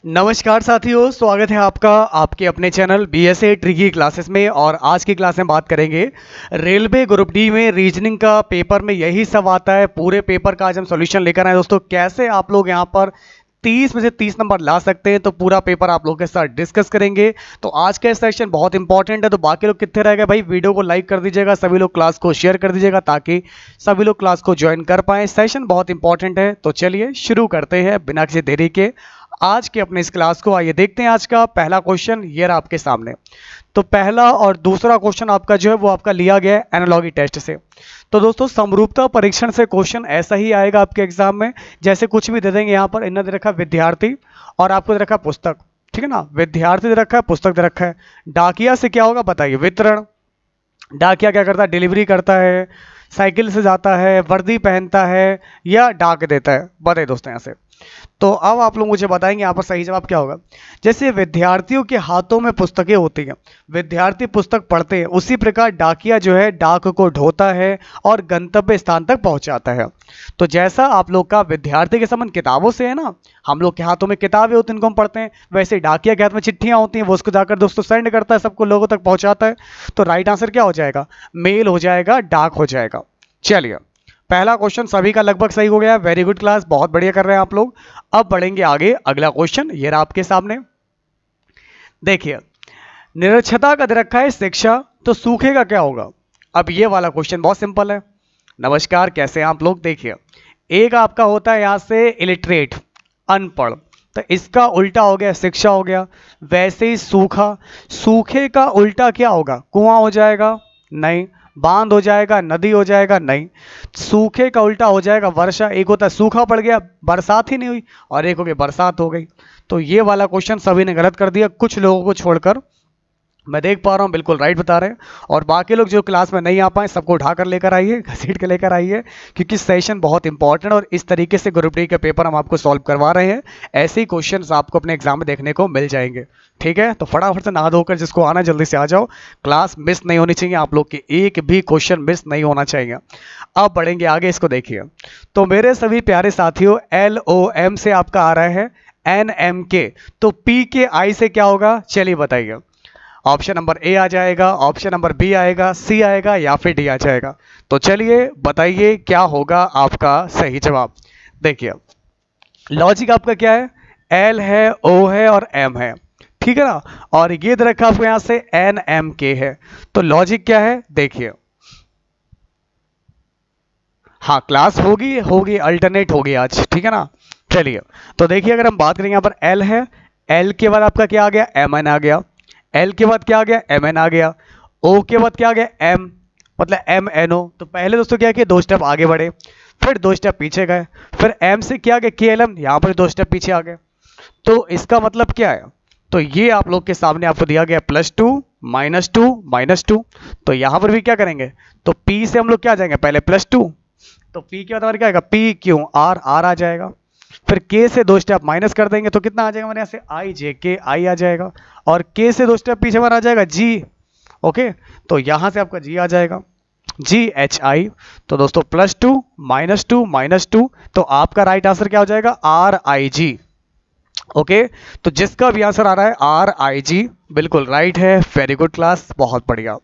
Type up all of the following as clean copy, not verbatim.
नमस्कार साथियों, स्वागत है आपका आपके अपने चैनल बीएसए ट्रिकी क्लासेस में। और आज की क्लास में बात करेंगे रेलवे ग्रुप डी में रीजनिंग का पेपर में यही सब आता है। पूरे पेपर का आज हम सॉल्यूशन लेकर आए दोस्तों। कैसे आप लोग यहां पर 30 में से 30 नंबर ला सकते हैं, तो पूरा पेपर आप लोगों के साथ डिस्कस करेंगे। तो आज का सेशन बहुत इंपॉर्टेंट है। तो बाकी लोग कितने रह गए भाई, वीडियो को लाइक कर दीजिएगा, सभी लोग क्लास को शेयर कर दीजिएगा ताकि सभी लोग क्लास को ज्वाइन कर पाए। सेशन बहुत इंपॉर्टेंट है। तो चलिए शुरू करते हैं बिना किसी देरी के आज के अपने इस क्लास को। आइए देखते हैं आज का पहला क्वेश्चन, ये रहा आपके सामने। तो पहला और दूसरा क्वेश्चन आपका जो है वो आपका लिया गया है एनालॉजी टेस्ट से। तो दोस्तों समरूपता परीक्षण से क्वेश्चन ऐसा ही आएगा आपके एग्जाम में। जैसे कुछ भी दे देंगे, यहाँ पर इन्होंने दे रखा है विद्यार्थी और आपको दे रखा है पुस्तक, ठीक है ना। विद्यार्थी दे रखा है, पुस्तक दे रखा है। डाकिया से क्या होगा बताइए, वितरण। डाकिया क्या करता है, डिलीवरी करता है, साइकिल से जाता है, वर्दी पहनता है या डाक देता है। बताइए दोस्तों यहाँ से। तो अब आप लोग मुझे बताएंगे यहाँ पर सही जवाब क्या होगा। जैसे विद्यार्थियों के हाथों में पुस्तकें होती हैं, विद्यार्थी पुस्तक पढ़ते हैं, उसी प्रकार डाकिया जो है डाक को ढोता है और गंतव्य स्थान तक पहुंचाता है। तो जैसा आप लोग का विद्यार्थी के संबंध किताबों से है ना, हम लोग के हाथों में किताबें होती हैं इनको हम पढ़ते हैं, वैसे डाकिया के हाथ में चिट्ठियां होती हैं, वो उसको जाकर दोस्तों सेंड करता है, सबको लोगों तक पहुंचाता है। तो राइट आंसर क्या हो जाएगा, मेल हो जाएगा, डाक हो जाएगा। चलिए पहला क्वेश्चन सभी का लगभग सही हो गया। वेरी गुड क्लास, बहुत बढ़िया कर रहे हैं आप लोग। अब बढ़ेंगे आगे। अगला क्वेश्चन ये रहा आपके सामने। देखिए निरक्षरता का दे रखा है शिक्षा, तो सूखे का क्या होगा। अब ये वाला क्वेश्चन बहुत सिंपल है। नमस्कार, कैसे हैं आप लोग। देखिए एक आपका होता है यहां से इलिटरेट, अनपढ़, तो इसका उल्टा हो गया शिक्षा हो गया। वैसे ही सूखा, सूखे का उल्टा क्या होगा, कुआं हो जाएगा, नहीं। बांध हो जाएगा, नदी हो जाएगा, नहीं। सूखे का उल्टा हो जाएगा वर्षा। एक होता है सूखा पड़ गया, बरसात ही नहीं हुई, और एक हो गई बरसात हो गई। तो ये वाला क्वेश्चन सभी ने गलत कर दिया, कुछ लोगों को छोड़कर। मैं देख पा रहा हूँ बिल्कुल राइट बता रहे हैं। और बाकी लोग जो क्लास में नहीं आ पाए सबको उठाकर लेकर आइए, घसीट के लेकर आइए, क्योंकि सेशन बहुत इंपॉर्टेंट और इस तरीके से ग्रुप डी के पेपर हम आपको सॉल्व करवा रहे हैं। ऐसे ही क्वेश्चंस आपको अपने एग्जाम में देखने को मिल जाएंगे। ठीक है, तो फटाफट से नहा धोकर जिसको आना जल्दी से आ जाओ, क्लास मिस नहीं होनी चाहिए आप लोग की, एक भी क्वेश्चन मिस नहीं होना चाहिए। अब बढ़ेंगे आगे, इसको देखिए। तो मेरे सभी प्यारे साथियों, LOM से आपका आ रहा है NMK, तो P के I से क्या होगा चलिए बताइए। ऑप्शन नंबर ए आ जाएगा, ऑप्शन नंबर बी आएगा, सी आएगा या फिर डी आ जाएगा। तो चलिए बताइए क्या होगा आपका सही जवाब। देखिए लॉजिक आपका क्या है, एल है, ओ है और एम है, ठीक है ना। और ये दे रखा आपको यहां से एन एम के है। तो लॉजिक क्या है देखिए, हाँ क्लास होगी होगी अल्टरनेट होगी आज, ठीक है ना। चलिए तो देखिए अगर हम बात करेंगे यहाँ पर एल है, एल के बाद आपका क्या आ गया, एम एन आ गया। एल के बाद क्या आ गया, एम एन आ गया। ओ के बाद क्या आ गया, एम, मतलब एम एन ओ। तो पहले दोस्तों क्या किया, दो स्टेप आगे बढ़े, फिर दो स्टेप पीछे गए, फिर एम से क्या आ गया, के एल एम, यहाँ पर दो स्टेप पीछे आ गए। तो इसका मतलब क्या है, तो ये आप लोग के सामने आपको दिया गया +2 -2 -2। तो यहां पर भी क्या करेंगे, तो P से हम लोग क्या आ जाएंगे, पहले +2, तो P के बाद हमारे क्या आएगा, P क्यों आर, आर आ जाएगा। फिर K से दो स्टेप माइनस कर देंगे तो कितना आ जाएगा हमारे यहाँ से, आई जे के, आई आ जाएगा। और K से दो स्टेप पीछे हमारा आ जाएगा G। ओके, तो यहां से आपका G आ जाएगा, GHI। तो दोस्तों +2 -2 -2, तो आपका राइट आंसर क्या हो जाएगा, RIG। ओके, तो जिसका भी आंसर आ रहा है RIG बिल्कुल राइट है। वेरी गुड क्लास, बहुत बढ़िया।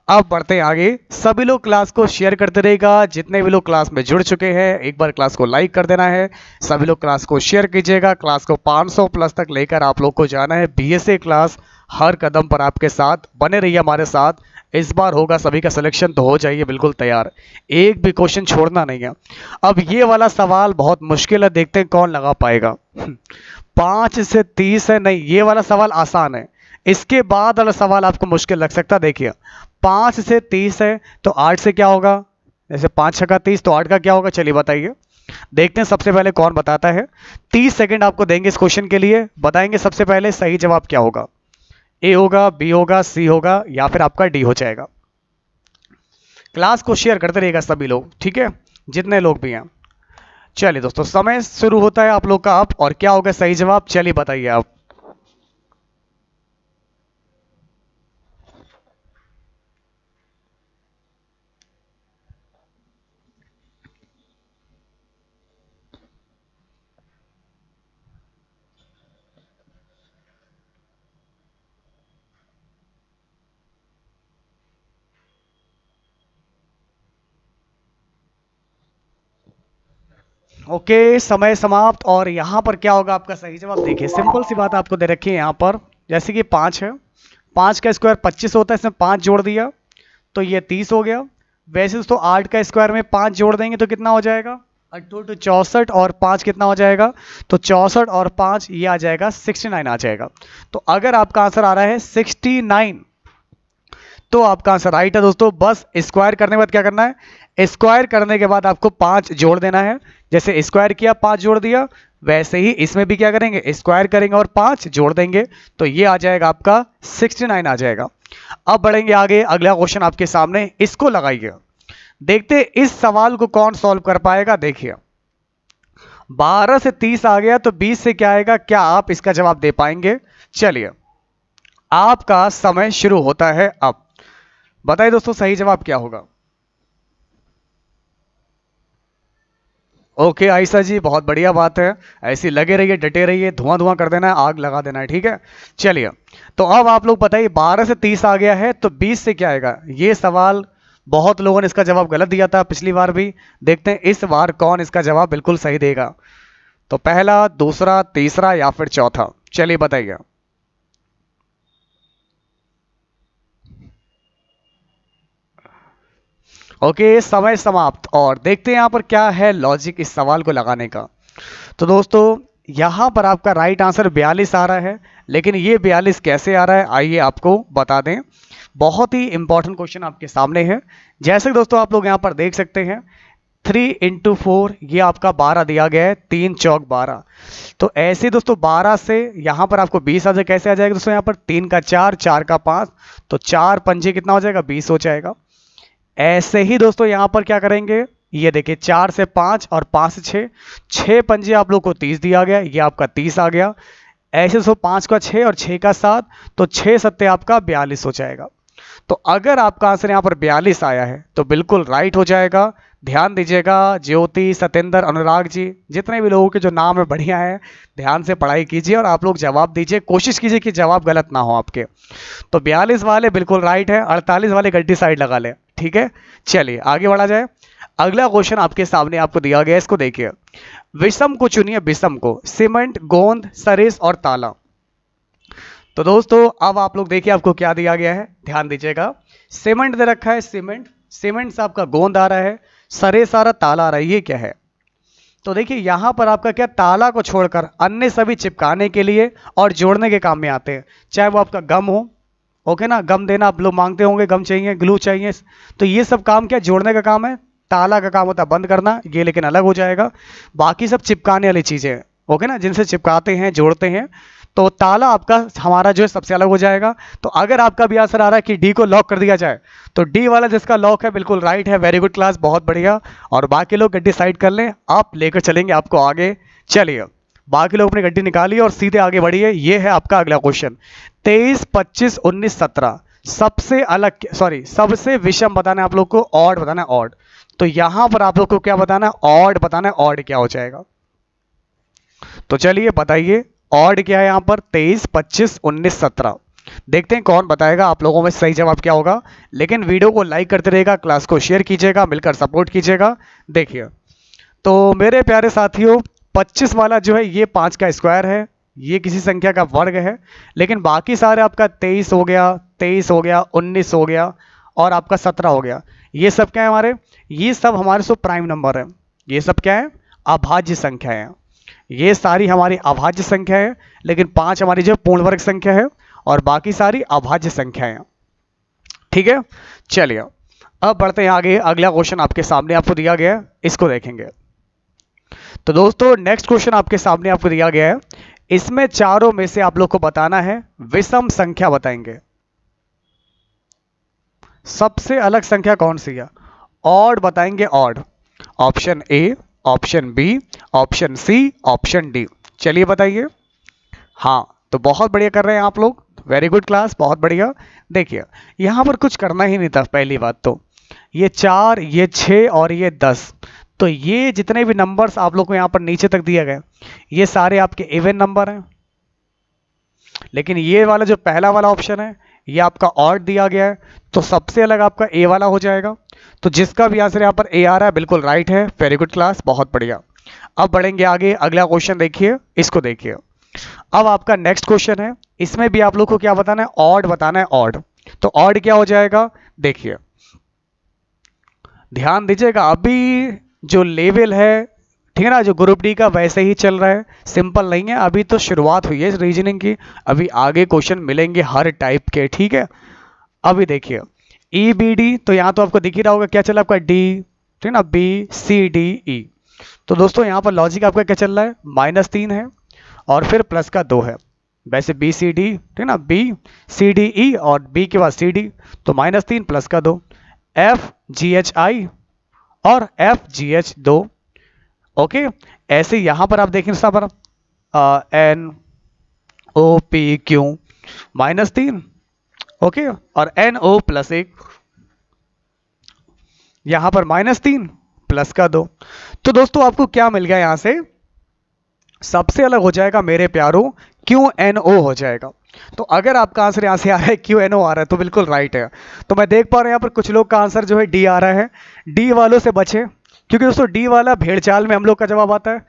अब बढ़ते हैं आगे। सभी लोग क्लास को शेयर करते रहेगा, जितने भी लोग क्लास में जुड़ चुके हैं एक बार क्लास को लाइक कर देना है। सभी लोग क्लास को शेयर कीजिएगा, क्लास को 500 प्लस तक लेकर आप लोग को जाना है। BSA क्लास हर कदम पर आपके साथ, बने रहिए हमारे साथ। इस बार होगा सभी का सिलेक्शन, तो हो जाइए बिल्कुल तैयार, एक भी क्वेश्चन छोड़ना नहीं है। अब ये वाला सवाल बहुत मुश्किल है, देखते हैं कौन लगा पाएगा। 5 से 30 है, नहीं ये वाला सवाल आसान है, इसके बाद वाला सवाल आपको मुश्किल लग सकता है। देखिए 5 से 30 है, तो 8 से क्या होगा, जैसे 5 छक्का 30, तो 8 का क्या होगा चलिए बताइए। देखते हैं सबसे पहले कौन बताता है। 30 सेकंड आपको देंगे इस क्वेश्चन के लिए, बताएंगे सबसे पहले सही जवाब क्या होगा। ए होगा, बी होगा, सी होगा या फिर आपका डी हो जाएगा। क्लास को शेयर करते रहिएगा सभी लोग, ठीक है, जितने लोग भी हैं। चलिए दोस्तों समय शुरू होता है आप लोग का अब, और क्या होगा सही जवाब चलिए बताइए आप। ओके, समय समाप्त। और यहाँ पर क्या होगा आपका सही जवाब? देखिए सिंपल सी बात आपको दे रखी है यहाँ पर, जैसे कि 5 है, 5 का स्क्वायर 25 होता है, इसमें 5 जोड़ दिया तो ये 30 हो गया। वैसे दोस्तों 8 का स्क्वायर में 5 जोड़ देंगे तो कितना हो जाएगा? 64, और 5 कितना हो जाएगा? तो 64 और 5 ये आ जाएगा 69 आ जाएगा। तो अगर आपका आंसर आ रहा है 69 तो आपका आंसर राइट है दोस्तों। बस स्क्वायर करने के बाद क्या करना है? स्क्वायर करने के बाद आपको 5 जोड़ देना है। जैसे स्क्वायर किया 5 जोड़ दिया, वैसे ही इसमें भी क्या करेंगे? स्क्वायर करेंगे और 5 जोड़ देंगे तो ये आ जाएगा आपका 69 आ जाएगा। अब बढ़ेंगे आगे, अगला क्वेश्चन आपके सामने, इसको लगाइए। देखते इस सवाल को कौन सॉल्व कर पाएगा। देखिए 12 से 30 आ गया तो 20 से क्या आएगा? क्या आप इसका जवाब दे पाएंगे? चलिए आपका समय शुरू होता है अब। बताइए दोस्तों सही जवाब क्या होगा? ओके आयशा जी, बहुत बढ़िया बात है। ऐसी लगे रहिए, डटे रहिए, धुआं धुआं कर देना है, आग लगा देना है, ठीक है। चलिए तो अब आप लोग बताइए 12 से 30 आ गया है तो 20 से क्या आएगा? ये सवाल बहुत लोगों ने इसका जवाब गलत दिया था पिछली बार भी। देखते हैं इस बार कौन इसका जवाब बिल्कुल सही देगा। तो पहला, दूसरा, तीसरा या फिर चौथा? चलिए बताइए। ओके, समय समाप्त। और देखते हैं यहां पर क्या है लॉजिक इस सवाल को लगाने का। तो दोस्तों यहां पर आपका राइट आंसर 42 आ रहा है, लेकिन ये 42 कैसे आ रहा है आइए आपको बता दें। बहुत ही इंपॉर्टेंट क्वेश्चन आपके सामने है। जैसे कि दोस्तों आप लोग यहां पर देख सकते हैं 3 इंटू 4 ये आपका 12 दिया गया है, 3 चौक 12। तो ऐसे दोस्तों 12 से यहां पर आपको 20 आ जाए, कैसे आ जाएगा दोस्तों? यहां पर 3 का 4, 4 का 5, तो 4 पंजे कितना हो जाएगा? 20 हो जाएगा। ऐसे ही दोस्तों यहां पर क्या करेंगे? ये देखिए 4 से 5 और 5 से 6, 6 पंजे आप लोग को 30 दिया गया, ये आपका 30 आ गया। ऐसे दोस्तों 5 का 6 और 6 का 7, तो 6 सत्ते आपका 42 हो जाएगा। तो अगर आपका आंसर यहां पर 42 आया है तो बिल्कुल राइट हो जाएगा। ध्यान दीजिएगा, ज्योति, सत्येंद्र, अनुराग जी, जितने भी लोगों के जो नाम है बढ़िया है, ध्यान से पढ़ाई कीजिए और आप लोग जवाब दीजिए, कोशिश कीजिए कि जवाब गलत ना हो आपके। तो 42 वाले बिल्कुल राइट है, 48 वाले गड्डी साइड लगा ले, ठीक है। चलिए आगे बढ़ा जाए। अगला क्वेश्चन आपके सामने आपको दिया गया है, इसको देखिए। विषम को चुनिए, विषम को, सीमेंट, गोंद, सरिस और ताला। तो दोस्तों अब आप लोग देखिए आपको क्या दिया गया है, ध्यान दीजिएगा। सीमेंट दे रखा है, सीमेंट, सीमेंट से आपका गोंद आ रहा है, सरिस आ रहा, ताला आ रहा है, ये क्या है? तो देखिए यहां पर आपका क्या, ताला को छोड़कर अन्य सभी चिपकाने के लिए और जोड़ने के काम में आते हैं। चाहे वो आपका गम हो, ओके ना, गम देना आप लोग मांगते होंगे, गम चाहिए, ग्लू चाहिए, तो ये सब काम क्या, जोड़ने का काम है। ताला का काम होता है बंद करना, ये लेकिन अलग हो जाएगा। बाकी सब चिपकाने वाली चीजें, ओके ना, जिनसे चिपकाते हैं, जोड़ते हैं। तो ताला आपका हमारा जो है सबसे अलग हो जाएगा। तो अगर आपका भी आंसर आ रहा है कि डी को लॉक कर दिया जाए, तो डी वाला जिसका लॉक है बिल्कुल राइट है। वेरी गुड क्लास, बहुत बढ़िया। और बाकी लोग गड्डी साइड कर लें, आप लेकर चलेंगे आपको आगे। चलिए बाकी लोग अपनी गड्डी निकालिए और सीधे आगे बढ़िए। ये है आपका अगला क्वेश्चन। 23, 25, 19, 17 सबसे अलग, सॉरी सबसे विषम बताना है आप लोग को, ऑड बताना है, ऑड। तो यहां पर आप लोग को क्या बताना है? ऑड बताना है। ऑड क्या हो जाएगा? तो चलिए बताइए ऑड क्या है यहां पर? 23, 25, 19, 17। देखते हैं कौन बताएगा आप लोगों में सही जवाब क्या होगा। लेकिन वीडियो को लाइक करते रहेगा, क्लास को शेयर कीजिएगा, मिलकर सपोर्ट कीजिएगा। देखिए तो मेरे प्यारे साथियों 25 वाला जो है ये 5 का स्क्वायर है, ये किसी संख्या का वर्ग है। लेकिन बाकी सारे आपका 23 हो गया, 23 हो गया, 19 हो गया और आपका 17 हो गया, ये सब क्या है हमारे? ये सब हमारे सो प्राइम नंबर है। ये सब क्या है? अभाज्य संख्या है। ये सारी हमारी अभाज्य संख्या है। लेकिन 5 हमारी जो पूर्ण वर्ग संख्या है और बाकी सारी अभाज्य संख्या है, ठीक है। चलिए अब बढ़ते हैं आगे। अगला क्वेश्चन आपके सामने आपको दिया गया है, इसको देखेंगे। तो दोस्तों नेक्स्ट क्वेश्चन आपके सामने आपको दिया गया है। इसमें चारों में से आप लोग को बताना है विषम संख्या बताएंगे। सबसे अलग संख्या कौन सी है? ऑड बताएंगे, odd. Option A, option B, option C, option D. चलिए बताइए। हाँ तो बहुत बढ़िया कर रहे हैं आप लोग, वेरी गुड क्लास, बहुत बढ़िया। देखिए यहां पर कुछ करना ही नहीं था। पहली बात तो ये 4, ये 6 और ये 10, तो ये जितने भी नंबर्स आप लोग को यहां पर नीचे तक दिए गए, ये सारे आपके इवन नंबर हैं। लेकिन ये वाला जो पहला वाला ऑप्शन है ये आपका ऑड दिया गया है, तो सबसे अलग आपका ए वाला हो जाएगा। तो जिसका भी आंसर यहाँ पर ए आ रहा है बिल्कुल राइट है। वेरी गुड क्लास, बहुत बढ़िया। अब बढ़ेंगे आगे, अगला क्वेश्चन देखिए, इसको देखिए। अब आपका नेक्स्ट क्वेश्चन है, इसमें भी आप लोग को क्या बताना है, ऑड बताना है, ऑड। तो ऑड क्या हो जाएगा, देखिए ध्यान दीजिएगा, अभी जो लेवल है, ठीक है ना, जो ग्रुप डी का वैसे ही चल रहा है, सिंपल नहीं है, अभी तो शुरुआत हुई है इस रीजनिंग की, अभी आगे क्वेश्चन मिलेंगे हर टाइप के, ठीक है। अभी देखिए ई बी डी, तो यहाँ तो आपको दिख ही रहा होगा क्या चला आपका डी, ठीक है ना, बी सी डी ई। तो दोस्तों यहाँ पर लॉजिक आपका क्या चल रहा है, -3 है और फिर प्लस का 2 है, वैसे बी सी डी, ठीक है ना, बी सी डी ई और बी के बाद सी डी, तो -3 प्लस का 2, एफ जी एच आई और एफ जी एच 2। ओके, ऐसे यहां पर आप देखें सब पर N O P Q -3, okay, और एन ओ +1, यहां पर -3 प्लस का 2। तो दोस्तों आपको क्या मिल गया यहां से, सबसे अलग हो जाएगा मेरे प्यारों, क्यू एन ओ हो जाएगा। तो अगर आपका आंसर यहां से आ रहा है क्यू एन ओ आ रहा है तो बिल्कुल राइट है। तो मैं देख पा रहा हूं यहां पर कुछ लोग का आंसर जो है डी आ रहा है, डी वालों से बचे, क्योंकि दोस्तों डी वाला भेड़चाल में हम लोग का जवाब आता है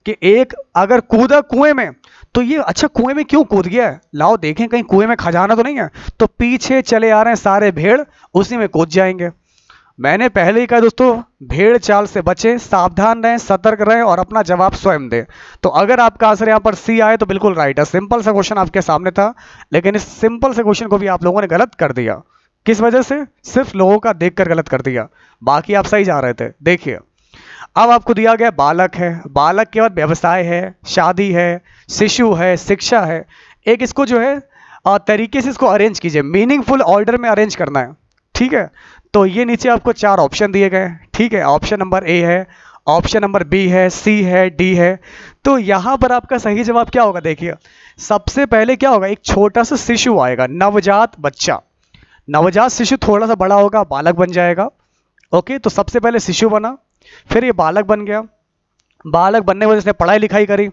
कि एक अगर कूदा कुएं में, तो ये अच्छा कुएं में क्यों कूद गया है, लाओ देखें कहीं कुएं में खजाना तो नहीं है, तो पीछे चले आ रहे हैं सारे भेड़, उसी में कूद जाएंगे। मैंने पहले ही कहा दोस्तों, भेड़ चाल से बचें, सावधान रहें, सतर्क रहें और अपना जवाब स्वयं दें। तो अगर आपका आंसर यहाँ पर सी आए तो बिल्कुल राइट है। सिंपल सा क्वेश्चन आपके सामने था, लेकिन इस सिंपल से क्वेश्चन को भी आप लोगों ने गलत कर दिया। किस वजह से, सिर्फ लोगों का देखकर गलत कर दिया, बाकी आप सही जा रहे थे। देखिए अब आपको दिया गया बालक है, बालक के बाद व्यवसाय है, शादी है, शिशु है, शिक्षा है। एक इसको जो है तरीके से इसको अरेंज कीजिए, मीनिंगफुल ऑर्डर में अरेंज करना है, ठीक है। तो ये नीचे आपको 4 ऑप्शन दिए गए हैं, ठीक है। ऑप्शन नंबर ए है, ऑप्शन नंबर बी है, सी है, डी है। तो यहां पर आपका सही जवाब क्या होगा, देखिए सबसे पहले क्या होगा, एक छोटा सा शिशु आएगा, नवजात बच्चा। नवजात शिशु थोड़ा सा बड़ा होगा, बालक बन जाएगा। ओके, तो सबसे पहले शिशु बना, फिर ये बालक बन गया, बालक बनने की वजह से पढ़ाई लिखाई करी,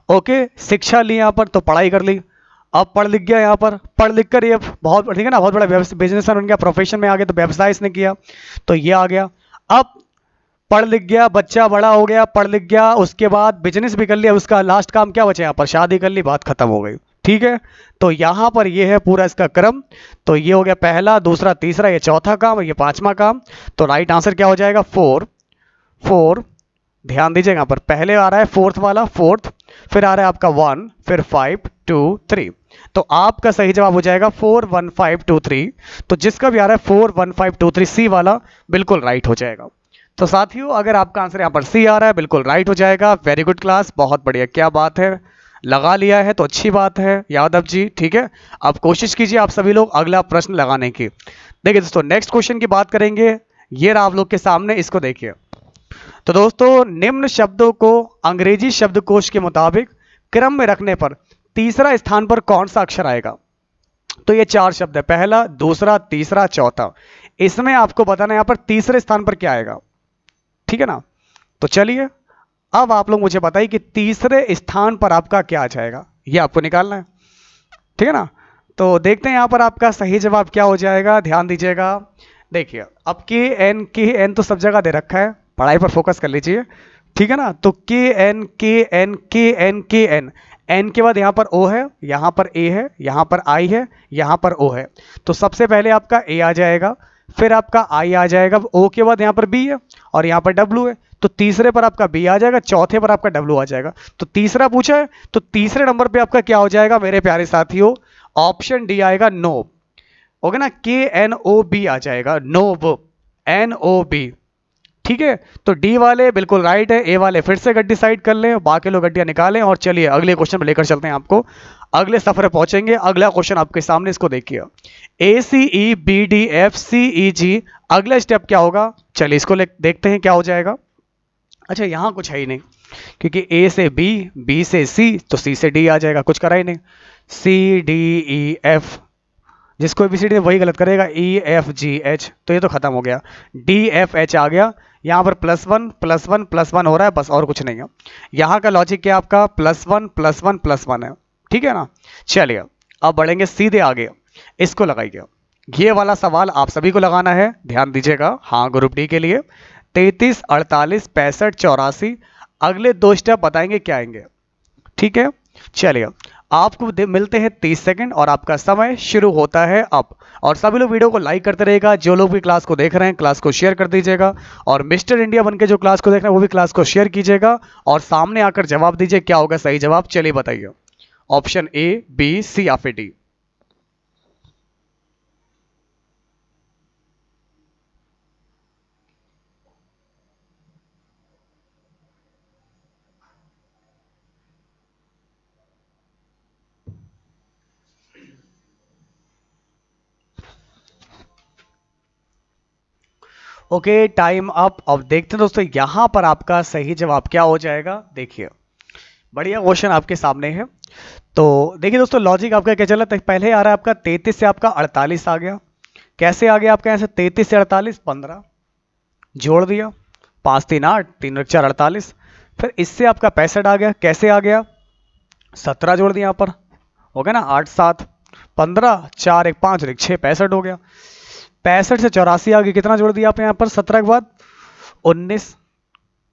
ओके, शिक्षा ली यहाँ पर तो पढ़ाई कर ली, अब पढ़ लिख गया यहाँ पर, पढ़ लिख कर ये बहुत, ठीक है ना, बहुत बड़ा बिजनेसमैन बन गया, प्रोफेशन में आ गया, तो व्यवसाय इसने किया, तो ये आ गया। अब पढ़ लिख गया, बच्चा बड़ा हो गया, पढ़ लिख गया, उसके बाद बिजनेस भी कर लिया, उसका लास्ट काम क्या बचा यहाँ पर, शादी कर ली, बात खत्म हो गई, ठीक है। तो यहाँ पर ये है पूरा इसका क्रम। तो ये हो गया पहला, दूसरा, तीसरा, ये चौथा काम, ये 5वां काम। तो राइट आंसर क्या हो जाएगा, 4। ध्यान दीजिएगा यहाँ पर पहले आ रहा है 4th वाला, 4th, फिर आ रहा है आपका 1, फिर 5, 2, 3। तो आपका सही जवाब हो जाएगा 4, 1, 5, 2, 3। तो जिसका भी आ रहा है 4, 1, 5, 2, 3 सी वाला बिल्कुल राइट हो जाएगा। तो साथियों अगर आपका आंसर यहाँ पर सी आ रहा है बिल्कुल राइट हो जाएगा। वेरी गुड क्लास, बहुत बढ़िया, क्या बात है, लगा लिया है तो अच्छी बात है यादव जी, ठीक है। अब कोशिश कीजिए आप सभी लोग अगला प्रश्न लगाने की। देखिए दोस्तों नेक्स्ट क्वेश्चन की बात करेंगे, ये रहा आप लोग के सामने, इसको देखिए। तो दोस्तों निम्न शब्दों को अंग्रेजी शब्दकोश के मुताबिक क्रम में रखने पर तीसरा स्थान पर कौन सा अक्षर आएगा। तो ये 4 शब्द है, पहला, दूसरा, तीसरा, चौथा। इसमें आपको बताना है यहाँ पर तीसरे स्थान पर क्या आएगा, ठीक है ना। तो चलिए अब आप लोग मुझे बताइए कि तीसरे स्थान पर आपका क्या आ जाएगा, ये आपको निकालना है, ठीक है ना। तो देखते हैं यहाँ पर आपका सही जवाब क्या हो जाएगा, ध्यान दीजिएगा। देखिए अब के एन तो सब जगह दे रखा है, पढ़ाई पर फोकस कर लीजिए, ठीक है ना। तो के एन के एन के एन के एन, एन के बाद यहाँ पर ओ है, यहाँ पर ए है, यहाँ पर आई है, यहाँ पर ओ है। तो सबसे पहले आपका ए आ जाएगा, फिर आपका आई आ जाएगा, ओ के बाद यहाँ पर बी है और यहाँ पर डब्ल्यू है। तो तीसरे पर आपका बी आ जाएगा, चौथे पर आपका डब्ल्यू आ जाएगा। तो तीसरा पूछा है तो तीसरे नंबर पे आपका क्या हो जाएगा मेरे प्यारे साथियों, ऑप्शन डी आएगा, नोब। ओके ना, के एन ओ बी आ जाएगा, नोब, एन ओ बी, ठीक है। तो डी वाले बिल्कुल राइट है, ए वाले फिर से गड्डी साइड कर लें, बाकी लोग गड्डियां निकालें और चलिए अगले क्वेश्चन पर लेकर चलते हैं आपको, अगले सफर पहुंचेंगे। अगला क्वेश्चन आपके सामने, इसको देखिए, A C E B D F C E G, अगला स्टेप क्या होगा, चलिए इसको देखते हैं क्या हो जाएगा। अच्छा यहाँ कुछ है ही नहीं, क्योंकि ए से बी, बी से सी, तो सी से डी आ जाएगा, कुछ करा ही नहीं। सी डी ई एफ, जिसको एबीसीडी वही गलत करेगा, ई एफ जी एच, तो ये तो खत्म हो गया, डी एफ एच आ गया। यहाँ पर +1 +1 +1 हो रहा है बस, और कुछ नहीं है। यहाँ का लॉजिक क्या आपका, +1 +1 +1 है, ठीक है ना। चलिए अब बढ़ेंगे सीधे आगे, इसको लगाइए। ये वाला सवाल आप सभी को लगाना है, ध्यान दीजिएगा, हाँ ग्रुप डी के लिए। 33, 48, 65, 84, अगले 2 स्टेप बताएंगे क्या आएंगे, ठीक है। चलिए आपको मिलते हैं 30 सेकंड और आपका समय शुरू होता है अब। और सभी लोग वीडियो को लाइक करते रहेगा, जो लोग भी क्लास को देख रहे हैं क्लास को शेयर कर दीजिएगा, और मिस्टर इंडिया बनके जो क्लास को देख रहे हैं वो भी क्लास को शेयर कीजिएगा, और सामने आकर जवाब दीजिए क्या होगा सही जवाब। चलिए बताइए, ऑप्शन ए, बी, सी या फिर डी। Okay, time up. अब देखते हैं दोस्तों यहां पर आपका सही जवाब क्या हो जाएगा। देखिए बढ़िया क्वेश्चन आपके सामने है। तो देखिए दोस्तों लॉजिक आपका क्या चला, पहले आ रहा है आपका 33 से आपका 48 आ गया। कैसे आ गया आपका, यहाँ से 33 से 48, 15 जोड़ दिया, 5 3 8, 3 4 48। फिर इससे आपका 65 आ गया। कैसे आ गया, 17 जोड़ दिया यहाँ पर, हो गया ना 8 7 15, 4 1 5 और 1 6, 65 हो गया। 65 से 84 आ गया, कितना जोड़ दिया आपने यहाँ पर, 17 के बाद 19।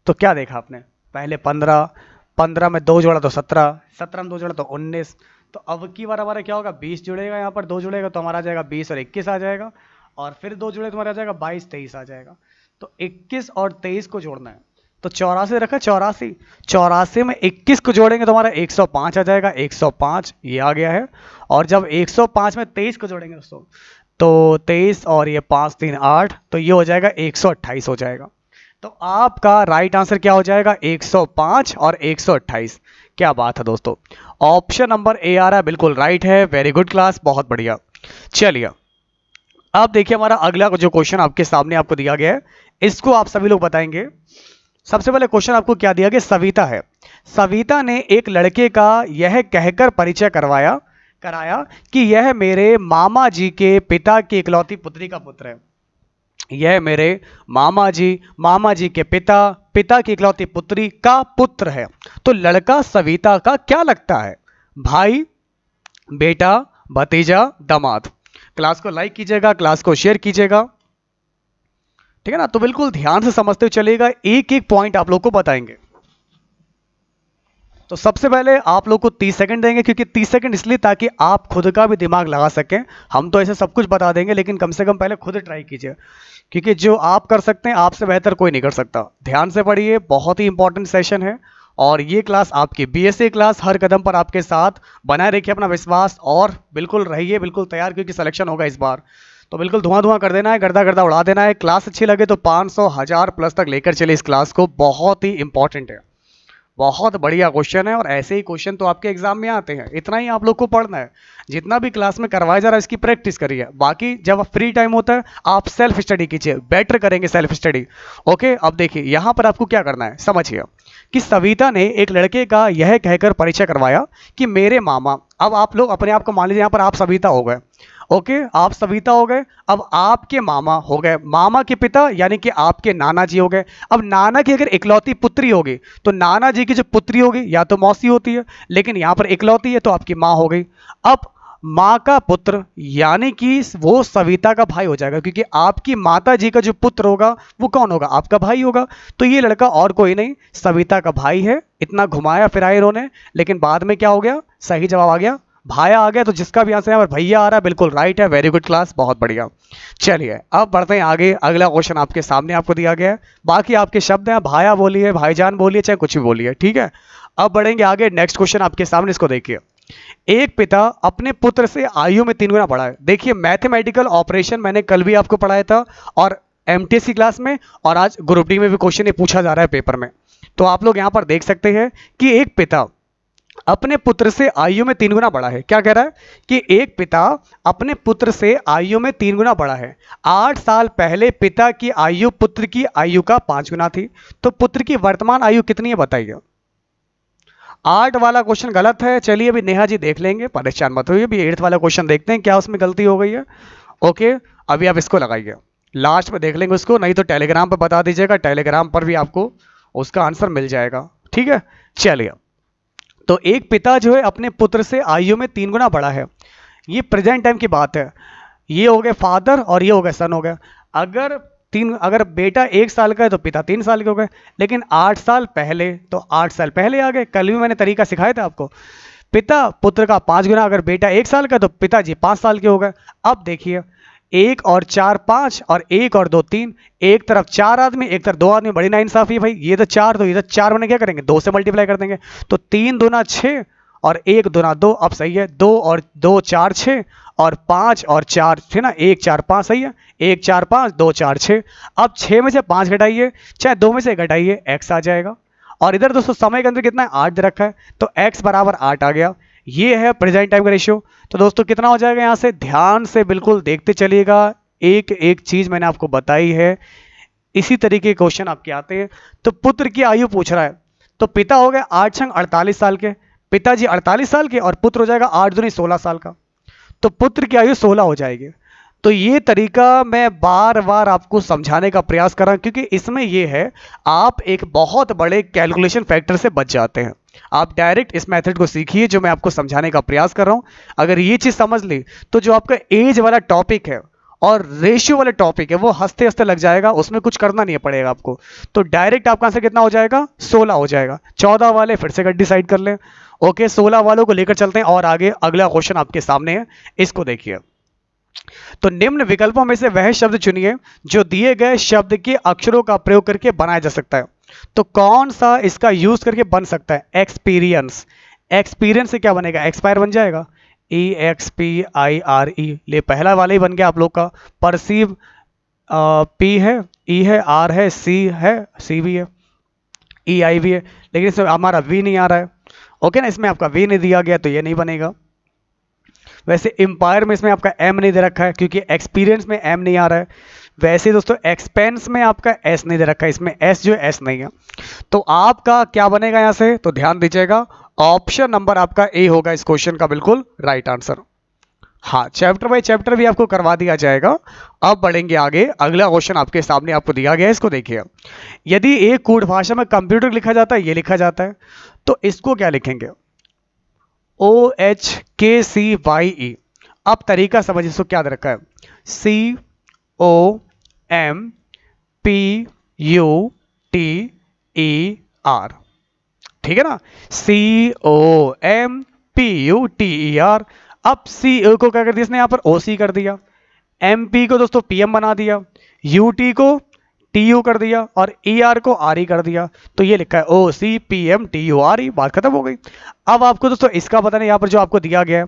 तो क्या देखा आपने, पहले 15, 15 में 2 जोड़ा तो 17, 17 में 2 जोड़ा तो 19। तो अब की बार हमारा क्या होगा, 20 जुड़ेगा, यहाँ पर 2 जुड़ेगा तो हमारा आ जाएगा 20 और 21 आ जाएगा, और फिर 2 जुड़े तो हमारा आ जाएगा 22 23 आ जाएगा। तो 21 और 23 को जोड़ना है, तो 84 रखा, 84, 84 में 21 को जोड़ेंगे तो हमारा 105 आ जाएगा, 105 ये आ गया है। और जब 105 में 23 को जोड़ेंगे दोस्तों, तो 23 और ये 5 3 8, तो ये हो जाएगा 128 हो जाएगा। तो आपका राइट आंसर क्या हो जाएगा, 105 और 128। क्या बात है दोस्तों, ऑप्शन नंबर ए आ रहा है, बिल्कुल राइट है। वेरी गुड क्लास, बहुत बढ़िया। चलिए अब देखिए हमारा अगला जो क्वेश्चन आपके सामने आपको दिया गया है, इसको आप सभी लोग बताएंगे। सबसे पहले क्वेश्चन आपको क्या दिया गया, सविता है। सविता ने एक लड़के का यह कहकर परिचय कराया कि यह मेरे मामा जी के पिता की इकलौती पुत्री का पुत्र है। यह मेरे मामा जी के पिता की इकलौती पुत्री का पुत्र है। तो लड़का सविता का क्या लगता है, भाई, बेटा, भतीजा, दामाद। क्लास को लाइक कीजिएगा, क्लास को शेयर कीजिएगा, ठीक है ना। तो बिल्कुल ध्यान से समझते हुए चलेगा, एक एक पॉइंट आप लोग को बताएंगे। तो सबसे पहले आप लोग को 30 सेकंड देंगे, क्योंकि 30 सेकंड इसलिए ताकि आप खुद का भी दिमाग लगा सकें। हम तो ऐसे सब कुछ बता देंगे, लेकिन कम से कम पहले खुद ट्राई कीजिए, क्योंकि जो आप कर सकते हैं आपसे बेहतर कोई नहीं कर सकता। ध्यान से पढ़िए, बहुत ही इंपॉर्टेंट सेशन है, और ये क्लास आपकी बीएसए क्लास हर कदम पर आपके साथ। बनाए रखिए अपना विश्वास और बिल्कुल रहिए बिल्कुल तैयार, क्योंकि सिलेक्शन होगा इस बार। तो बिल्कुल धुआं कर देना है, गर्दा गर्दा उड़ा देना है। क्लास अच्छी लगे तो 500 1000 प्लस तक लेकर चले इस क्लास को, बहुत ही इंपॉर्टेंट है, बहुत बढ़िया क्वेश्चन है। और ऐसे ही क्वेश्चन तो आपके एग्जाम में आते हैं, इतना ही आप लोग को पढ़ना है। जितना भी क्लास में करवाया जा रहा है इसकी प्रैक्टिस करिए, बाकी जब फ्री टाइम होता है आप सेल्फ स्टडी कीजिए, बेटर करेंगे सेल्फ स्टडी। ओके, अब देखिए यहां पर आपको क्या करना है, समझिए कि सविता ने एक लड़के का यह कहकर परिचय करवाया कि मेरे मामा। अब आप लोग अपने आप को मान लीजिए यहां पर आप सविता हो गए, ओके, आप सविता हो गए। अब आपके मामा हो गए, मामा के पिता यानी कि आपके नाना जी हो गए। अब नाना की अगर इकलौती पुत्री होगी तो नाना जी की जो पुत्री होगी या तो मौसी होती है, लेकिन यहां पर इकलौती है तो आपकी माँ हो गई। अब माँ का पुत्र यानी कि वो सविता का भाई हो जाएगा, क्योंकि आपकी माता जी का जो पुत्र होगा वो कौन होगा, आपका भाई होगा। तो ये लड़का और कोई नहीं, सविता का भाई है। इतना घुमाया फिराया इन्होंने, लेकिन बाद में क्या हो गया, सही जवाब आ गया, भाया आ गया। तो जिसका भी आंसर है भैया आ रहा है, बिल्कुल राइट है। वेरी गुड क्लास, बहुत बढ़िया। चलिए अब बढ़ते हैं आगे, अगला क्वेश्चन आपके सामने आपको दिया गया है। बाकी आपके शब्द हैं, भाया बोलिए, भाईजान बोलिए, चाहे कुछ भी बोलिए, ठीक है। अब बढ़ेंगे आगे, नेक्स्ट क्वेश्चन आपके सामने, इसको देखिए। एक पिता अपने पुत्र से आयु में 3 गुना बड़ा है। देखिए मैथमेटिकल ऑपरेशन मैंने कल भी आपको पढ़ाया था, और एमटीएससी क्लास में, और आज ग्रुप डी में भी क्वेश्चन ये पूछा जा रहा है पेपर में। तो आप लोग यहां पर देख सकते हैं कि एक पिता अपने पुत्र से आयु में 3 गुना बड़ा है। क्या कह रहा है कि एक पिता अपने पुत्र से आयु में 3 गुना बड़ा है। 8 साल पहले पिता की आयु पुत्र की आयु का 5 गुना थी। तो पुत्र की वर्तमान आयु कितनी है बताइए। 8 वाला क्वेश्चन गलत है। चलिए अभी नेहा जी देख लेंगे, परेशान मत होइए। अभी 8 वाला क्वेश्चन देखते हैं क्या उसमें गलती हो गई है। ओके, अभी आप इसको लगाइए, लास्ट में देख लेंगे उसको, नहीं तो टेलीग्राम पर बता दीजिएगा, टेलीग्राम पर भी आपको उसका आंसर मिल जाएगा, ठीक है। चलिए, तो एक पिता जो है अपने पुत्र से आयु में 3 गुना बड़ा है। ये प्रेजेंट टाइम की बात है, ये हो गए फादर और ये हो गए सन हो गया। अगर 3, अगर बेटा 1 साल का है तो पिता 3 साल के हो गए, लेकिन 8 साल पहले तो 8 साल पहले आ गए। कल भी मैंने तरीका सिखाया था आपको। पिता पुत्र का 5 गुना, अगर बेटा 1 साल का तो पिताजी 5 साल के हो गए। अब देखिए 1 और 4 5 और 1 और 2 3, एक तरफ 4 आदमी एक तरफ 2 आदमी, बड़ी नाइंसाफी है भाई। ये तो 4 तो इधर 4 बने, क्या करेंगे 2 से मल्टीप्लाई कर देंगे, तो 3 दूना 6 और 1 दूना 2। अब सही है, 2 और 2 4 6 और 5 और 4 है ना, 1 4 5 सही है, 1 4 5 2 4 6। अब 6 में से 5 घटाइए, चाहे 2 में से घटाइए, x आ जाएगा। और इधर दोस्तों समय के अंदर कितना है 8 दे रखा है, तो x बराबर 8 आ गया। ये है प्रेजेंट टाइम का रेशियो। तो दोस्तों कितना हो जाएगा, यहां से ध्यान से बिल्कुल देखते चलिएगा, एक एक चीज मैंने आपको बताई है, इसी तरीके के क्वेश्चन आपके आते हैं। तो पुत्र की आयु पूछ रहा है, तो पिता हो गया 8 छंग 48 साल के, पिताजी 48 साल के, और पुत्र हो जाएगा 8 दूनी 16 साल का, तो पुत्र की आयु 16 हो जाएगी। तो ये तरीका मैं बार बार आपको समझाने का प्रयास कर रहा हूं, क्योंकि इसमें ये है आप एक बहुत बड़े कैलकुलेशन फैक्टर से बच जाते हैं। आप डायरेक्ट इस मेथड को सीखिए जो मैं आपको समझाने का प्रयास कर रहा हूं। अगर ये चीज समझ ली तो जो आपका एज वाला टॉपिक है और रेशियो वाले टॉपिक है वो हंसते हंसते लग जाएगा, उसमें कुछ करना नहीं पड़ेगा आपको। तो डायरेक्ट आपका आंसर कितना हो जाएगा, 16 हो जाएगा। 14 वाले फिर से डिसाइड कर लें। ओके, 16 वालों को लेकर चलते हैं और आगे अगला क्वेश्चन आपके सामने है, इसको देखिए। तो निम्न विकल्पों में से वह शब्द चुनिए जो दिए गए शब्द के अक्षरों का प्रयोग करके बनाया जा सकता है। तो कौन सा इसका यूज करके बन सकता है, एक्सपीरियंस। एक्सपीरियंस से क्या बनेगा, एक्सपायर बन जाएगा, EXPIRE। ले पहला वाला ही बन गया आप लोग का। परसीव P है, E है, R है, C है, C भी है, EI भी है, लेकिन इसमें हमारा V नहीं आ रहा है। ओके ना, इसमें आपका V नहीं दिया गया तो ये नहीं बनेगा। वैसे एम्पायर में इसमें आपका M नहीं दे रखा है क्योंकि एक्सपीरियंस में M नहीं आ रहा है। वैसे दोस्तों एक्सपेंस में आपका S नहीं दे रखा है, इसमें S जो है S नहीं है। तो आपका क्या बनेगा यहां से, तो ध्यान दीजिएगा, ऑप्शन नंबर आपका ए होगा इस क्वेश्चन का बिल्कुल राइट आंसर। हाँ, चैप्टर बाय चैप्टर भी आपको करवा दिया जाएगा। अब बढ़ेंगे आगे, अगला क्वेश्चन आपके सामने आपको दिया गया है, इसको देखिए। यदि एक कूट भाषा में कंप्यूटर लिखा जाता है, ये लिखा जाता है, तो इसको क्या लिखेंगे, OHKCYE। अब तरीका समझिए, इसको क्या दे रखा है, COMPUTER, ठीक है ना, COMPUTER। अब CO को क्या कर दिया इसने यहां पर OC कर दिया, MP को दोस्तों PM बना दिया, UT को TU कर दिया और ER को RE कर दिया। तो ये लिखा है OCPMTURE, बात खत्म हो गई। अब आपको दोस्तों इसका पता नहीं, यहां पर जो आपको दिया गया है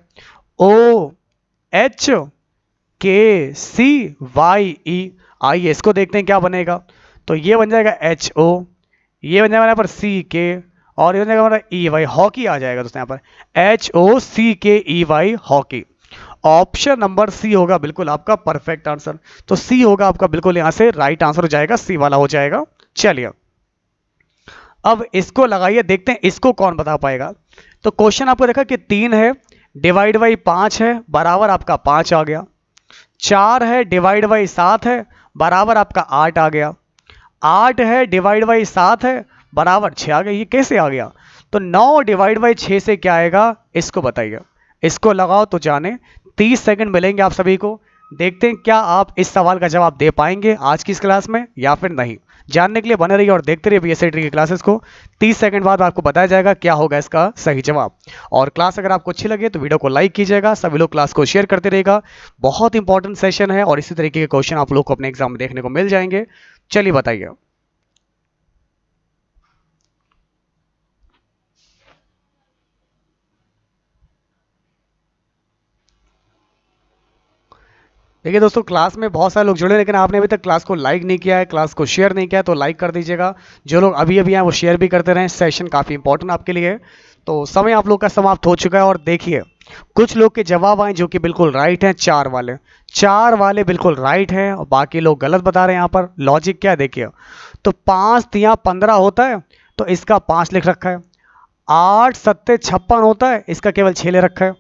OHKCYE, आइए इसको देखते हैं क्या बनेगा। तो ये बन जाएगा HO, ये बन जाएगा यहाँ पर CK और ये बन जाएगा हमारा EY, हॉकी आ जाएगा दोस्तों यहाँ पर HOCKEY, hockey. Option number C होगा बिल्कुल आपका परफेक्ट आंसर। तो सी होगा आपका बिल्कुल यहां से राइट आंसर हो जाएगा, सी वाला हो जाएगा। चलिए अब इसको लगाइए, देखते हैं इसको कौन बता पाएगा। तो क्वेश्चन आपको देखा कि 3 है डिवाइड बाई 5 है बराबर आपका 5 आ गया, 4 है डिवाइड बाई 7 है बराबर आपका 8 आ गया, 8 है डिवाइड बाई 7 है बराबर 6 आ गया। ये कैसे आ गया, तो 9 डिवाइड बाई 6 से क्या आएगा, इसको बताइए। इसको लगाओ तो जाने, 30 सेकंड मिलेंगे आप सभी को। देखते हैं क्या आप इस सवाल का जवाब दे पाएंगे आज की इस क्लास में या फिर नहीं। जानने के लिए बने रहिए और देखते रहिए बीएसए ट्री की क्लासेस को। 30 सेकंड बाद आपको बताया जाएगा क्या होगा इसका सही जवाब। और क्लास अगर आपको अच्छी लगे तो वीडियो को लाइक कीजिएगा, सभी लोग क्लास को शेयर करते रहेगा। बहुत इंपॉर्टेंट सेशन है और इसी तरीके के क्वेश्चन आप लोग को अपने एग्जाम में देखने को मिल जाएंगे। चलिए बताइए। देखिए दोस्तों, क्लास में बहुत सारे लोग जुड़े हैं लेकिन आपने अभी तक क्लास को लाइक नहीं किया है, क्लास को शेयर नहीं किया है, तो लाइक कर दीजिएगा। जो लोग अभी अभी हैं वो शेयर भी करते रहें, सेशन काफ़ी इंपॉर्टेंट आपके लिए है। तो समय आप लोग का समाप्त हो चुका है और देखिए कुछ लोग के जवाब आए जो कि बिल्कुल राइट हैं, 4 वाले बिल्कुल राइट हैं और बाकी लोग गलत बता रहे हैं। यहाँ पर लॉजिक क्या है देखिए, तो 5 तिया 15 होता है तो इसका 5 लिख रखा है, 8 सत्ते 56 होता है इसका केवल 6 ले रखा है,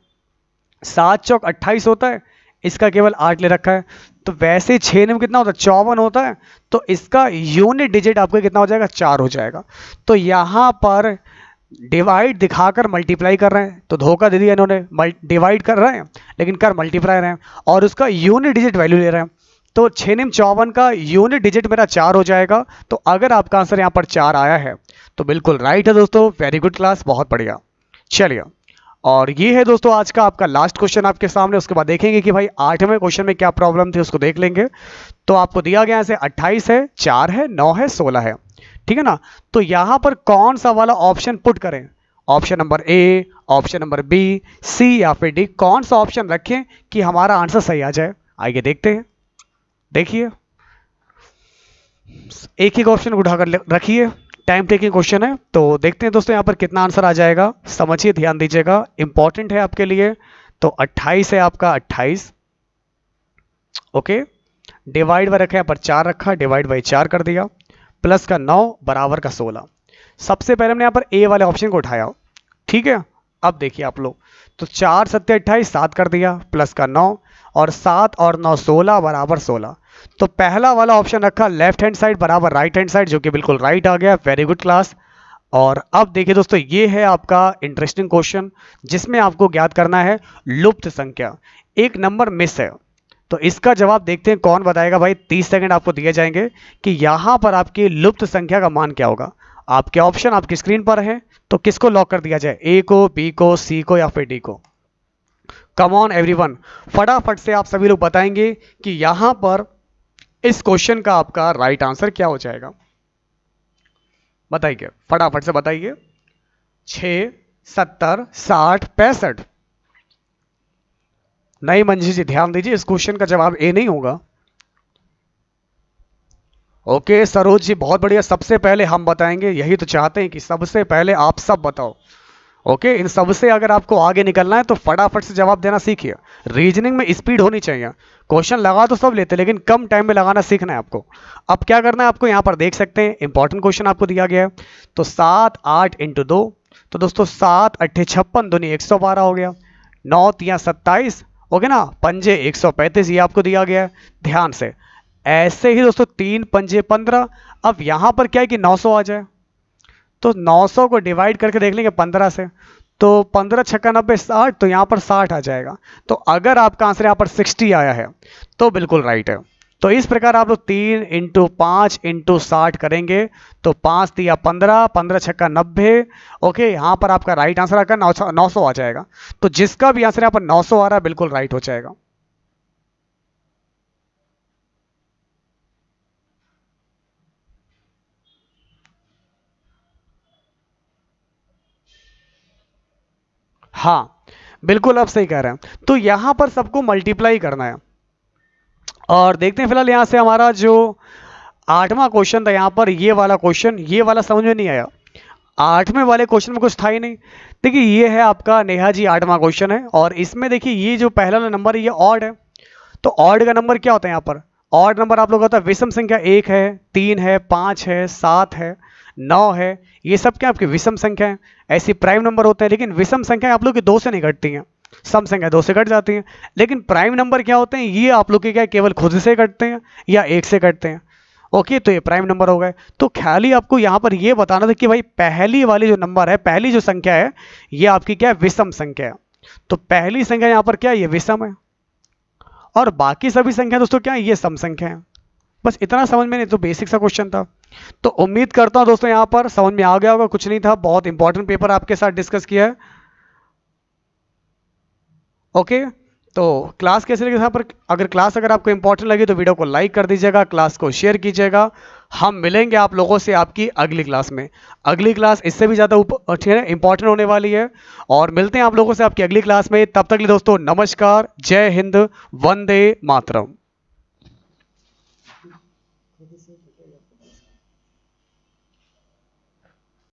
7 चौक 28 होता है इसका केवल 8 ले रखा है। तो वैसे 6 में कितना होता है, 54 होता है, तो इसका यूनिट डिजिट आपका कितना हो जाएगा, 4 हो जाएगा। तो यहाँ पर डिवाइड दिखाकर मल्टीप्लाई कर रहे हैं, तो धोखा दे दिया इन्होंने, डिवाइड कर रहे हैं लेकिन कर मल्टीप्लाई रहे हैं और उसका यूनिट डिजिट वैल्यू ले रहे हैं। तो 6 निम 54 का यूनिट डिजिट मेरा 4 हो जाएगा। तो अगर आपका आंसर यहाँ पर 4 आया है तो बिल्कुल राइट है दोस्तों। वेरी गुड क्लास, बहुत बढ़िया। चलिए, और ये है दोस्तों आज का आपका लास्ट क्वेश्चन आपके सामने। उसके बाद देखेंगे कि भाई 8वें क्वेश्चन में क्या प्रॉब्लम थी, उसको देख लेंगे। तो आपको दिया गया है 28 है, 4 है, 9 है, 16 है, ठीक है ना। तो यहां पर कौन सा वाला ऑप्शन पुट करें? Option number A, option number B, C या फिर डी, कौन सा ऑप्शन रखें कि हमारा आंसर सही आ जाए? आइए देखते हैं। देखिए, एक एक ऑप्शन उठाकर रखिए, टाइम टेकिंग क्वेश्चन है। तो देखते हैं दोस्तों यहाँ पर कितना आंसर आ जाएगा। समझिए, ध्यान दीजिएगा, इंपॉर्टेंट है आपके लिए। तो 28 है आपका, 28। ओके, डिवाइड बाय रखा, यहाँ पर 4 रखा, डिवाइड बाय 4 कर दिया, प्लस का 9 बराबर का 16। सबसे पहले हमने यहाँ पर ए वाले ऑप्शन को उठाया, ठीक है। अब देखिए आप लोग, तो 4 7 28, 7 कर दिया, प्लस का 9, और 7 और 9 16 बराबर 16। तो पहला वाला ऑप्शन रखा लेफ्ट हैंड साइड बराबर राइट हैंड साइड, जो कि बिल्कुल राइट आ गया। Very good class. और अब देखिए दोस्तों, ये है आपका इंटरेस्टिंग क्वेश्चन जिसमें आपको ज्ञात करना है लुप्त संख्या। एक नंबर मिस है, तो इसका जवाब देखते हैं कौन बताएगा। भाई 30 सेकंड आपको दिए जाएंगे कि यहां पर आपकी लुप्त संख्या का मान क्या होगा। आपके ऑप्शन आपकी स्क्रीन पर है, तो किसको लॉक कर दिया जाए? ए को, बी को, सी को या फिर डी को? कम ऑन एवरीवन, फटाफट से आप सभी लोग बताएंगे कि यहां पर इस क्वेश्चन का आपका राइट आंसर क्या हो जाएगा। बताइए, फटाफट से बताइए। 6 70 60 65। नहीं मंजी जी, ध्यान दीजिए, इस क्वेश्चन का जवाब ए नहीं होगा। ओके सरोज जी, बहुत बढ़िया। सबसे पहले हम बताएंगे, यही तो चाहते हैं कि सबसे पहले आप सब बताओ। ओके, इन सबसे अगर आपको आगे निकलना है तो फटाफट से जवाब देना सीखिए। रीजनिंग में स्पीड होनी चाहिए। क्वेश्चन लगा तो सब लेते, लेकिन कम टाइम में लगाना सीखना है आपको। अब क्या करना है आपको, यहाँ पर देख सकते हैं इंपॉर्टेंट क्वेश्चन आपको दिया गया है। तो 7 8 × 2, तो दोस्तों 7 8 56 दूनी 112 हो गया, 9 3 27, ओके ना, पंजे 135, ये आपको दिया गया है। ध्यान से, ऐसे ही दोस्तों 3 पंजे 15। अब यहां पर क्या है कि 900 आ जाए, तो 900 को डिवाइड करके देख लेंगे 15 से, तो 15 छक्का 90 60, तो यहां पर 60 आ जाएगा। तो अगर आपका आंसर यहां पर 60 आया है तो बिल्कुल राइट है। तो इस प्रकार आप लोग 3 × 5 × 60 करेंगे, तो 5 3 15, 15 छक्का 90। ओके, यहां पर आपका राइट आंसर आकर 900 आ जाएगा। तो जिसका भी आंसर यहां पर 900 आ रहा है बिल्कुल राइट हो जाएगा। हाँ बिल्कुल, आप सही कह रहे हैं। तो यहां पर सबको मल्टीप्लाई करना है। और देखते हैं फिलहाल यहां से हमारा जो 8वां क्वेश्चन था, यहां पर ये वाला क्वेश्चन, ये वाला समझ में नहीं आया। 8वें वाले क्वेश्चन में कुछ था ही नहीं। देखिए, ये है आपका नेहा जी 8वां क्वेश्चन है, और इसमें देखिए ये जो पहला वाला नंबर है ये ऑड है। तो ऑड का नंबर क्या होता है? यहाँ पर ऑड नंबर आप लोग होता है विषम संख्या। 1 है, 3 है, 5 है, 7 है, 9 है, ये सब क्या आपकी विषम संख्या है। ऐसी प्राइम नंबर होते हैं, लेकिन विषम संख्या आप लोग की 2 से नहीं घटती हैं, सम संख्या 2 से घट जाती हैं। लेकिन प्राइम नंबर क्या होते हैं, ये आप लोग के क्या केवल खुद से घटते हैं या 1 से घटते हैं। ओके, तो ये प्राइम नंबर हो गए। तो ख्याल ही आपको यहाँ पर ये बताना था कि भाई पहली वाली जो नंबर है, पहली जो संख्या है, ये आपकी क्या है? विषम संख्या है। तो पहली संख्या यहाँ पर क्या है? ये विषम है, और बाकी सभी संख्या दोस्तों क्या है? ये सम संख्या है। बस इतना समझ में नहीं, तो बेसिक सा क्वेश्चन था। तो उम्मीद करता हूं दोस्तों यहाँ पर समझ में आ गया होगा। कुछ नहीं था, बहुत इंपॉर्टेंट पेपर आपके साथ डिस्कस किया है। ओके, तो क्लास कैसे लगी यहाँ पर? अगर आपको इंपॉर्टेंट लगी तो वीडियो को लाइक कर दीजिएगा, क्लास को शेयर कीजिएगा। हम मिलेंगे आप लोगों से आपकी अगली क्लास में। अगली क्लास इससे भी ज़्यादा इंपॉर्टेंट होने वाली है, और मिलते हैं आप लोगों से आपकी अगली क्लास में। तब तक के लिए दोस्तों नमस्कार, जय हिंद, वंदे मातरम।